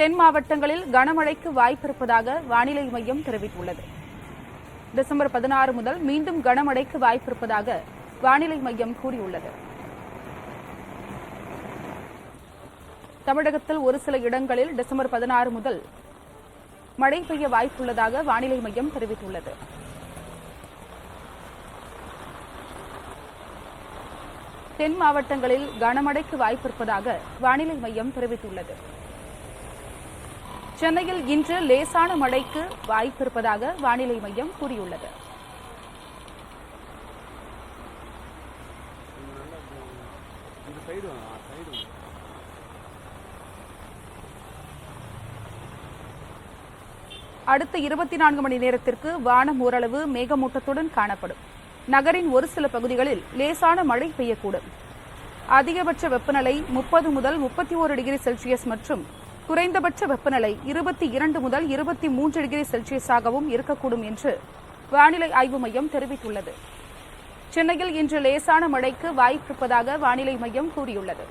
தென் மாவட்டங்களில் கனமழைக்கு வாய்ப்பிருப்பதாக வானிலை மையம் தெரிவித்துள்ளது. டிசம்பர் 16 முதல் மீண்டும் கனமழைக்கு வாய்ப்பிருப்பதாக வானிலை மையம் கூறியுள்ளது. தமிழகத்தில் ஒரு சில இடங்களில் டிசம்பர் 16 முதல் மழை பெய்ய வாய்ப்புள்ளதாக வானிலை மையம் தெரிவித்துள்ளது. தென் மாவட்டங்களில் கனமழைக்கு வாய்ப்பிருப்பதாக வானிலை மையம் தெரிவித்துள்ளது. சென்னையில் இன்று லேசான மழைக்கு வாய்ப்பிருப்பதாக வானிலை மையம் கூறியுள்ளது. அடுத்த 24 மணி நேரத்திற்கு வானம் ஓரளவு மேகமூட்டத்துடன் காணப்படும். நகரின் ஒரு சில பகுதிகளில் லேசான மழை பெய்யக்கூடும். அதிகபட்ச வெப்பநிலை 30 முதல் 31 டிகிரி செல்சியஸ் மற்றும் குறைந்தபட்ச வெப்பநிலை 22 முதல் 23 டிகிரி செல்சியஸாகவும் இருக்கக்கூடும் என்று வானிலை ஆய்வு மையம் தெரிவித்துள்ளது. சென்னையில் இன்று லேசான மழைக்கு வாய்ப்பிருப்பதாக வானிலை மையம் கூறியுள்ளது.